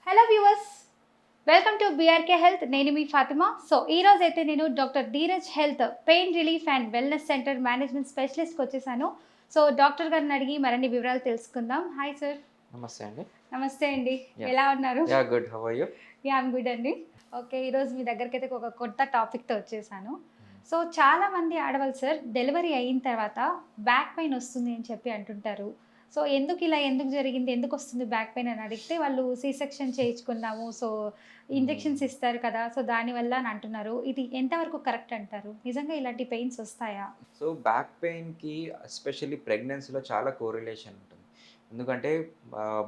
Hello viewers, welcome to BRK health. నేను మీ Fatima. So ఈ రోజు అయితే నేను doctor Dheeraj health pain relief and wellness centre management స్పెషలిస్ట్కి వచ్చేసాను. సో డాక్టర్ గారిని అడిగి మరిన్ని వివరాలు తెలుసుకుందాం. Hi sir. నమస్తే అండి. నమస్తే అండి. యాహ్! ఎలా ఉన్నారు? Good. How are you? I'm good అండి. ఓకే, ఈరోజు మీ దగ్గరికైతే ఒక కొత్త టాపిక్తో వచ్చేసాను. హ్మ్. సో చాలామంది ఆడవాళ్ళు సార్ డెలివరీ అయిన తర్వాత బ్యాక్ పెయిన్ వస్తుంది అని చెప్పి అంటుంటారు. సో ఎందుకు జరిగింది, ఎందుకు వస్తుంది బ్యాక్ పెయిన్ అని అడిగితే వాళ్ళు సి సెక్షన్ చేయించుకున్నాము, సో ఇంజెక్షన్స్ హ్మ్. ఇస్తారు కదా, సో దానివల్ల అని అంటున్నారు. ఇది ఎంతవరకు కరెక్ట్ అంటారు? నిజంగా ఇలాంటి పెయిన్స్ వస్తాయా? సో, బ్యాక్ పెయిన్‌కి ఎస్పెషల్లీ ప్రెగ్నెన్సీలో చాలా కోరిలేషన్ ఉంటుంది. ఎందుకంటే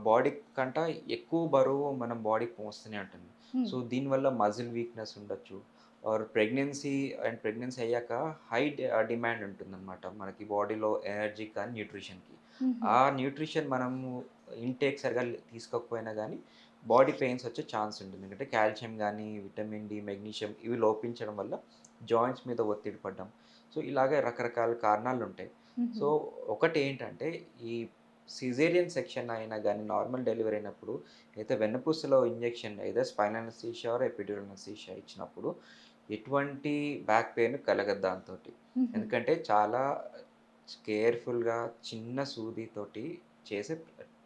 బాడీ కంట ఎక్కువ బరువు మనం బాడీకి మోస్తూనే ఉంటుంది. హ్మ్. సో, దీనివల్ల మజిల్ వీక్‌నెస్ ఉండొచ్చు. ఆర్ ప్రెగ్నెన్సీ అయ్యాక హై డిమాండ్ ఉంటుందనమాట. మనకి బాడీలో ఎనర్జీకి కానీ, న్యూట్రిషన్‌కి. హుహు. ఆ న్యూట్రిషన్ మనము ఇంటేక్ సరిగ్గా తీసుకోకపోయినా గానీ, బాడీ పెయిన్స్ వచ్చే ఛాన్స్ ఉంటుంది. ఎందుకంటే కాల్షియం గానీ, విటమిన్ డి, మెగ్నీషియం ఇవి లోపించడం వల్ల జాయింట్స్ మీద ఒత్తిడి పడ్డం. సో, ఇలాగే రకరకాల కారణాలుంటాయి. హుహు. సో, ఒకటేంటంటే ఈ సిజేరియన్ సెక్షన్ అయినా గానీ, నార్మల్ డెలివరీ అయినప్పుడు అయితే వెన్నుపూసలో injection either spinal anaesthesia or epidural anaesthesia ఇచ్చినప్పుడు ఎటువంటి బ్యాక్ పెయిన్ కలగదు దాంతోటి. హుహు. ఎందుకంటే చాలా కేర్‌ఫుల్‌గా చిన్న సూదితోటి చేసే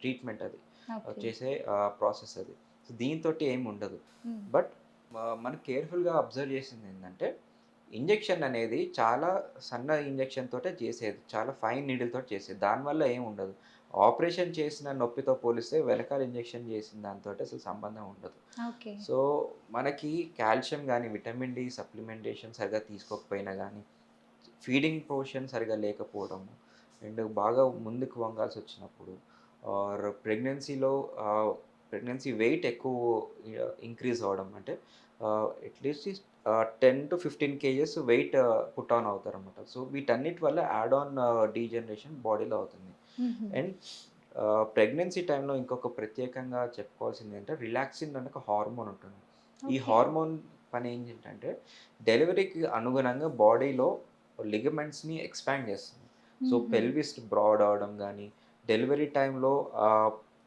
ట్రీట్మెంట్ అది. ఓకే. చేసే ప్రాసెస్ అది. సో, దీనితోటి ఏముండదు. హ్మ్. బట్ మనం కేర్‌ఫుల్‌గా అబ్జర్వ్ చేసిందేంటంటే ఇంజెక్షన్ అనేది చాలా సన్న ఇంజెక్షన్ తోటే చేసేది. చాలా ఫైన్ నీడిల్ తోటి చేసేది. దానివల్ల ఏమి ఉండదు. ఆపరేషన్ చేసిన నొప్పితో పోలిస్తే వెనకాల ఇంజెక్షన్ చేసిన దానితోటి అసలు సంబంధం ఉండదు. ఓకే. సో, మనకి కాల్షియం గాని, విటమిన్ డి సప్లిమెంటేషన్ సరిగ్గా తీసుకోకపోయినా గాని, ఫీడింగ్ పోర్షన్ సరిగ్గా లేకపోవడము, అండ్ బాగా ముందుకు వంగాల్సొచ్చినప్పుడు ఆర్ ప్రెగ్నెన్సీ వెయిట్ ఎక్కువ ఇంక్రీజ్ అవ్వడం అంటే at least 10-15 kgs weight put on అవుతారనమాట. సో, వీటన్నిటి వల్ల యాడ్ ఆన్ డీజనరేషన్ బాడీలో అవుతుంది. హుహు. అండ్ ప్రెగ్నెన్సీ టైంలో ఇంకొక ప్రత్యేకంగా చెప్పుకోవాల్సిందేంటే రిలాక్సిన్ అనే ఒక హార్మోన్ ఉంటుంది. ఈ ఓకే. హార్మోన్ పని ఏంటంటే డెలివరీకి అనుగుణంగా బాడీలో లిగమెంట్స్‌ని ఎక్స్‌పాండ్ చేస్తుంది. సో, హుహు. పెల్విస్ బ్రాడ్ అవ్వడం గానీ, డెలివరీ టైంలో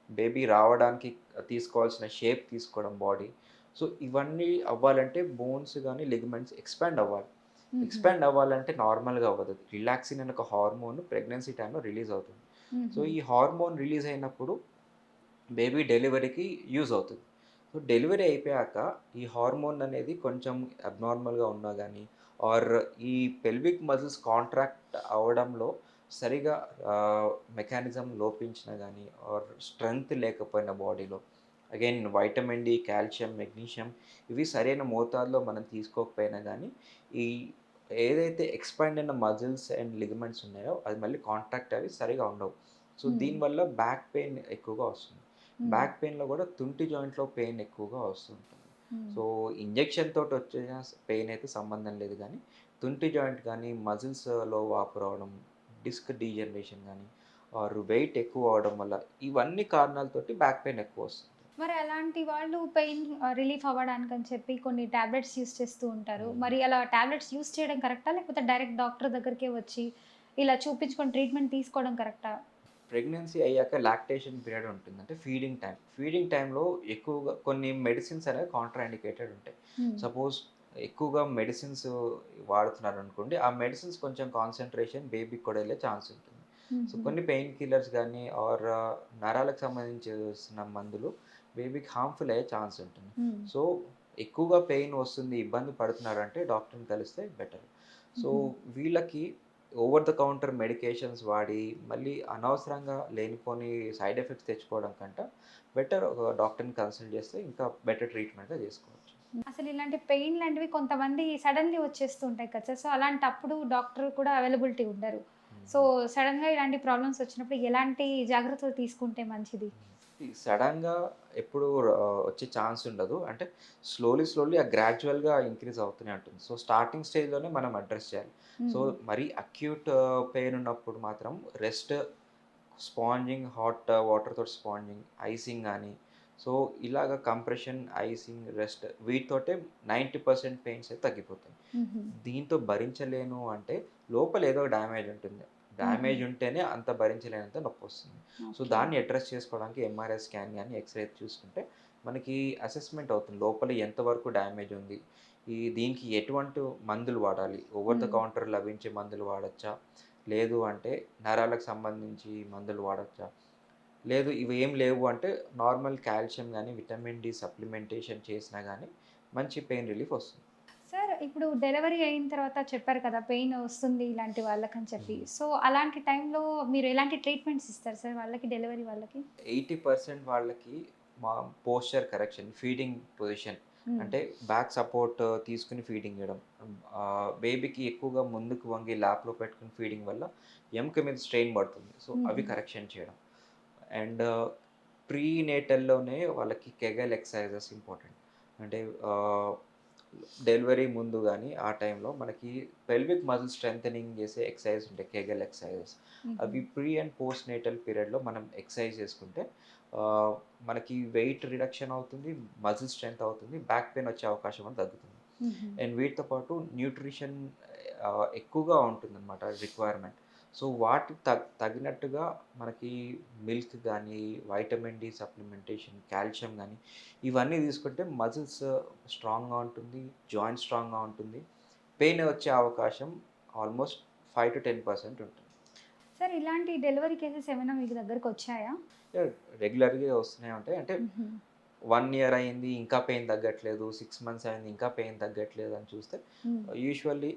బేబీ రావడానికి తీసుకోవాల్సిన షేప్ తీసుకోవడం బాడీ. సో, ఇవన్నీ అవ్వాలంటే బోన్స్ గానీ, లిగమెంట్స్ ఎక్స్‌పాండ్ అవ్వాలి. హుహు. ఎక్స్‌పాండ్ అవ్వాలంటే నార్మల్‌గా అవ్వదు. రిలాక్సిన్ అనే ఒక హార్మోన్ ప్రెగ్నెన్సీ టైంలో రిలీజ్ అవుతుంది. సో, హుహు. ఈ హార్మోన్ రిలీజ్ అయినప్పుడు బేబీ డెలివరీకి యూజ్ అవుతుంది. సో, డెలివరీ అయిపోయాక ఈ హార్మోన్ అనేది కొంచెం అబ్నార్మల్‌గా ఉన్నా గానీ, ఆర్ ఈ పెల్విక్ మజిల్స్ కాంట్రాక్ట్ అవ్వడంలో సరిగా మెకానిజం లోపించినా గానీ, ఆర్ స్ట్రెంగ్త్ లేకపోయినా బాడీలో, again vitamin D, calcium, magnesium ఇవి సరైన మోతాదులో మనం తీసుకోకపోయినా గానీ, ఈ ఏదైతే ఎక్స్‌పాండ్ అయిన మజిల్స్ అండ్ లిగమెంట్స్ ఉన్నాయో, అది మళ్ళీ కాంట్రాక్ట్ అవి సరిగా ఉండవు. సో, హ్మ్. దీనివల్ల బ్యాక్ పెయిన్ ఎక్కువగా వస్తుంది. హ్మ్. బ్యాక్ పెయిన్‌లో గూడా తుంటి జాయింట్‌లో పెయిన్ ఎక్కువగా వస్తుంటుంది. హ్మ్. సో, ఇంజెక్షన్ తోటొచ్చే పెయిన్ అయితే సంబంధం లేదు గానీ, తుంటి జాయింట్ గానీ, మజిల్స్‌లో వాపు రావడం, డిస్క్ డీజనరేషన్ గానీ, ఆర్ వెయిట్ ఎక్కువ అవ్వడం వల్ల ఇవన్నీ కారణాలతోటి బ్యాక్ పెయిన్ ఎక్కువొస్తుంది. మరి అలాంటి వాళ్ళు పెయిన్ రిలీఫ్ అవ్వడానికని చెప్పి కొన్ని టాబ్లెట్స్ యూజ్ చేస్తూ ఉంటారు. హ్మ్. మరి అలా టాబ్లెట్స్ యూజ్ చేయడం కరెక్టా? లేకపోతే డైరెక్ట్ డాక్టర్ దగ్గరికే వచ్చి ఇలా చూపించుకొని ట్రీట్మెంట్ తీసుకోవడం కరెక్టా? ప్రెగ్నెన్సీ అయ్యాక లాక్టేషన్ పీరియడ్ ఉంటుంది. అంటే ఫీడింగ్ టైమ్. ఫీడింగ్ టైమ్‌లో ఎక్కువగా కొన్ని మెడిసిన్స్ అనేవి కాంట్రా ఇండికేటెడ్ ఉంటాయి. హ్మ్. సపోజ్ ఎక్కువగా మెడిసిన్స్ వాడుతున్నారనుకోండి, ఆ మెడిసిన్స్ కొంచెం కాన్సంట్రేషన్ బేబీకి కూడా ఎళ్ళే ఛాన్స్ ఉంటుంది. సో, హుహు. కొన్ని పెయిన్ కిల్లర్స్ గానీ ఆర్ నరాలకు సంబంధించిన మందులు బేబీకి హార్మ్‌ఫుల్ అయ్యే ఛాన్స్ ఉంటుంది. హ్మ్. సో, ఎక్కువగా పెయిన్ వస్తుంది, ఇబ్బంది పడుతున్నారంటే డాక్టర్‌ని కలిస్తే బెటర్. సో, హుహు. వీళ్ళకి ఓవర్ ద కౌంటర్ మెడికేషన్స్ వాడి, మళ్ళీ అనవసరంగా లేనిపోని సైడ్ ఎఫెక్ట్స్ తెచ్చుకోవడం కంట, బెటర్ ఒక డాక్టర్‌ని కన్సల్ట్ చేస్తే ఇంకా బెటర్ ట్రీట్మెంట్‌గా చేసుకోవచ్చు. అసలు ఇలాంటి పెయిన్ లాంటివి కొంతమంది సడెన్‌లీ వచ్చేస్తూ ఉంటాయి కదా సార్. సో, అలాంటప్పుడు డాక్టర్ కూడా అవైలబిలిటీ ఉండరు. సో, హుహు. సడెన్‌గా ఇలాంటి ప్రాబ్లమ్స్ వచ్చినప్పుడు ఎలాంటి జాగ్రత్తలు తీసుకుంటే మంచిది? ఈ సడెన్‌గా ఎప్పుడు వచ్చే ఛాన్స్ ఉండదు. అంటే స్లోలీ గ్రాడ్యుయల్‌గా ఇంక్రీజ్ అవుతూనే ఉంటుంది. సో, స్టార్టింగ్ స్టేజ్‌లోనే మనం అడ్రెస్ చేయాలి. సో, హుహు. మరీ అక్యూట్ పెయిన్ ఉన్నప్పుడు మాత్రం రెస్ట్, స్పాంజింగ్, హాట్ వాటర్ తోటి స్పాంజింగ్, ఐసింగ్ గాని, సో, ఇలాగ కంప్రెషన్, ఐసింగ్, రెస్ట్ వీటితోటే 90% పెయిన్స్ అయితే తగ్గిపోతాయి. హుహు. దీంతో భరించలేను అంటే లోపల ఏదో డ్యామేజ్ ఉంటుంది. హుహు. డ్యామేజ్ ఉంటేనే అంత భరించలేనంత నొప్పొస్తుంది. So, okay. దాన్ని అడ్రెస్ చేసుకోవడానికి ఎంఆర్ఐ స్కాన్ గాని, ఎక్స్‌రే చూసుకుంటే మనకి అసెస్మెంట్ అవుతుంది. లోపల ఎంతవరకు డ్యామేజ్ ఉంది? దీనికి ఎటువంటి మందులు వాడాలి? ఓవర్ ద హ్మ్. కౌంటర్ లభించే మందులు వాడొచ్చా? లేదు అంటే నరాలకు సంబంధించి మందులు వాడొచ్చా? లేదు ఇవేం లేవు అంటే నార్మల్ కాల్షియం గానీ, విటమిన్ డి సప్లిమెంటేషన్ చేసినా గానీ మంచి పెయిన్ రిలీఫ్ వస్తుంది. సార్ ఇప్పుడు డెలివరీ అయిన తర్వాత చెప్పారు కదా! పెయిన్ వస్తుంది ఇలాంటి వాళ్ళకని చెప్పి. హ్మ్. సో, అలాంటి టైంలో మీరు ఎలాంటి ట్రీట్మెంట్స్ ఇస్తారు సార్ వాళ్ళకి డెలివరీ వాళ్ళకి? 80% వాళ్ళకి మా పోస్చర్ కరెక్షన్, ఫీడింగ్ పొజిషన్ హ్మ్. అంటే బ్యాక్ సపోర్ట్ తీసుకొని ఫీడింగ్ ఇవ్వడం. బేబీకి ఎక్కువగా ముందుకు వంగి ల్యాప్‌లో పెట్టుకొని ఫీడింగ్ వల్ల ఎముక మీద స్ట్రెయిన్ పడుతుంది. సో, అవి హుహు. కరెక్షన్ చేయడం. అండ్ ప్రీ నేటల్‌లోనే వాళ్ళకి కెగెల్ ఎక్సర్‌సైజెస్ ఇంపార్టెంట్. అంటే ఆహ్, డెలివరీ ముందు గాని, ఆ టైంలో మనకి పెల్విక్ మజిల్ స్ట్రెంథెనింగ్ చేసే ఎక్సర్‌సైజెస్ ఉంటాయి. Kegel exercises. హుహు. అవి ప్రీ అండ్ పోస్ట్ నేటల్ పీరియడ్‌లో మనం ఎక్సర్‌సైజ్ చేసుకుంటే ఆహ్, మనకి వెయిట్ రిడక్షన్ అవుతుంది, మజిల్ స్ట్రెంత్ అవుతుంది, బ్యాక్ పెయిన్ వచ్చే అవకాశం కూడా తగ్గుతుంది. హుహు. అండ్ వీటితో పాటు న్యూట్రిషన్ ఎక్కువగా ఉంటుందన్నమాట రిక్వైర్మెంట్. సో, వాటికి తగినట్టుగా మనకి మిల్క్ గానీ, వైటమిన్ డి సప్లిమెంటేషన్, కాల్షియం గానీ, ఇవన్నీ తీసుకుంటే మజిల్స్ స్ట్రాంగ్‌గా ఉంటుంది, జాయింట్ స్ట్రాంగ్‌గా ఉంటుంది. పెయిన్ వచ్చే అవకాశం ఆల్మోస్ట్ 5-10% ఉంటుంది. సార్ ఇలాంటి డెలివరీ కేసెస్ ఏమైనా మీకు దగ్గరకొచ్చాయా? యాహ్! రెగ్యులర్‌గా వస్తూనే ఉంటాయి. అంటే హుహు. 1 ఇయర్ అయింది ఇంకా పెయిన్ తగ్గట్లేదు, 6 మంత్స్ అయింది ఇంకా పెయిన్ తగ్గట్లేదు అని చూస్తే హ్మ్. యూజువల్లీ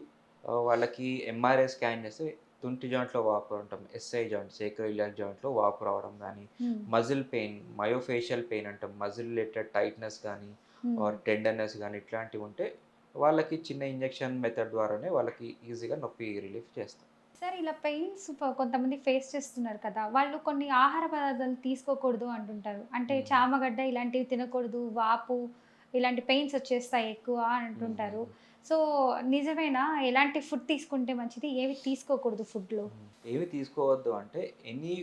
వాళ్ళకి ఎంఆర్ఐ స్కాన్ చేస్తే తుంటి జాయింట్‌లో వాపు అంటాం. ఎస్ఐ జాయింట్ సేక్రోయిలియర్ జాయింట్‌లో వాపు రావడం గానీ, హ్మ్. మజిల్ పెయిన్, మయోఫేషియల్ పెయిన్ అంటాం. మజిల్ రిలేటెడ్ టైట్‌నెస్ గానీ హ్మ్. ఆర్ టెండర్‌నెస్ గానీ ఇట్లాంటివి ఉంటే వాళ్ళకి చిన్న ఇంజెక్షన్ మెథడ్ ద్వారానే వాళ్ళకి ఈజీగా నొప్పి రిలీఫ్ చేస్తాం. సార్ ఇలా పెయిన్స్ కొంతమంది ఫేస్ చేస్తున్నారు కదా! వాళ్ళు కొన్ని ఆహార పదార్థాలు తీసుకోకూడదు అంటుంటారు. అంటే హ్మ్. చామగడ్డ ఇలాంటివి తినకూడదు, వాపు ఇలాంటి పెయిన్స్ వచ్చేస్తాయి ఎక్కువ అని అంటుంటారు. హ్మ్. సో, నిజమేనా? ఎలాంటి ఫుడ్ తీసుకుంటే మంచిది? ఏవి తీసుకోకూడదు ఫుడ్‌లో? ఏవి తీసుకోవద్దు అంటే ఎనీ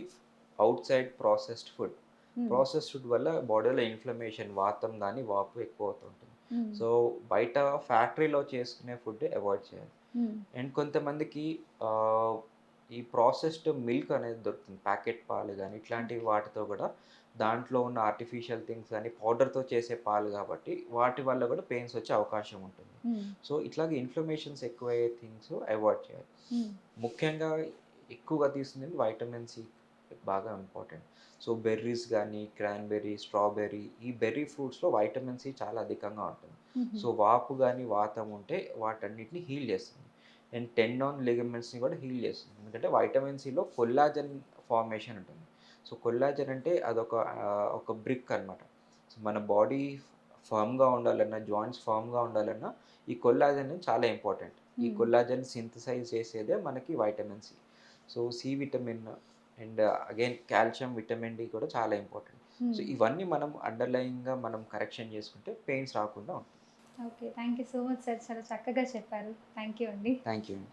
ఔట్‌సైడ్ ప్రాసెస్డ్ ఫుడ్. హ్మ్. ప్రాసెస్డ్ ఫుడ్ వల్ల బాడీలో ఇన్‌ఫ్లమేషన్, వాతం గాని, వాపు ఎక్కువవుతుంటుంది. హ్మ్. సో, బయట ఫ్యాక్టరీలో చేసుకునే ఫుడ్ అవాయిడ్ చేయాలి. హ్మ్. అండ్ కొంతమందికి ఆహ్, ఈ ప్రాసెస్డ్ మిల్క్ అనేది దొరుకుతుంది. ప్యాకెట్ పాలు గాని, ఇట్లాంటి ఓకే. వాటితో గూడా దాంట్లో ఉన్న ఆర్టిఫిషియల్ థింగ్స్ గాని, పౌడర్‌తో చేసే పాలు గాబట్టి, వాటి వల్ల గూడా పెయిన్స్ వచ్చే అవకాశం ఉంటుంది. హ్మ్. సో, ఇట్లాగే ఇన్‌ఫ్లమేషన్స్ ఎక్కువయ్యే థింగ్స్ అవాయిడ్ చేయాలి. హ్మ్. ముఖ్యంగా ఎక్కువగా తీసుకునేది వైటమిన్ సి బాగా ఇంపార్టెంట్. సో, బెర్రీస్ గానీ, క్రాన్‌బెర్రీ, స్ట్రాబెర్రీ ఈ బెర్రీ ఫ్రూట్స్‌లో వైటమిన్ సి చాలా అధికంగా ఉంటుంది. హుహు. సో, వాపు గాని, వాతం ఉంటే వాటన్నిటిని హీల్ చేస్తుంది. అండ్ టెండాన్, లిగమెంట్స్‌ని కూడా హీల్ చేస్తుంది. ఎందుకంటే వైటమిన్ సిలో కొల్లాజెన్ ఫార్మేషన్ ఉంటుంది. సో, కొల్లాజెన్ అంటే అదొక ఒక బ్రిక్ అన్నమాట. సో, మన బాడీ ఫర్మ్‌గా ఉండాలన్నా, జాయింట్స్ ఫర్మ్‌గా ఉండాలన్నా ఈ కొల్లాజెన్ చాలా ఇంపార్టెంట్. ఈ హ్మ్. కొల్లాజెన్ సింథసైజ్ చేసేదే మనకి vitamin C. So, C vitamin and again calcium, vitamin D కూడా చాలా ఇంపార్టెంట్. సో, హ్మ్. ఇవన్నీ మనం అండర్‌లయింగ్‌గా మనం కరెక్షన్ చేసుకుంటే పెయిన్స్ రాకుండా ఉంటుంది. Okay. Thank you so much sir. చాలా చక్కగా చెప్పారు. థాంక్ యూ అండి. థాంక్ యూ అండి.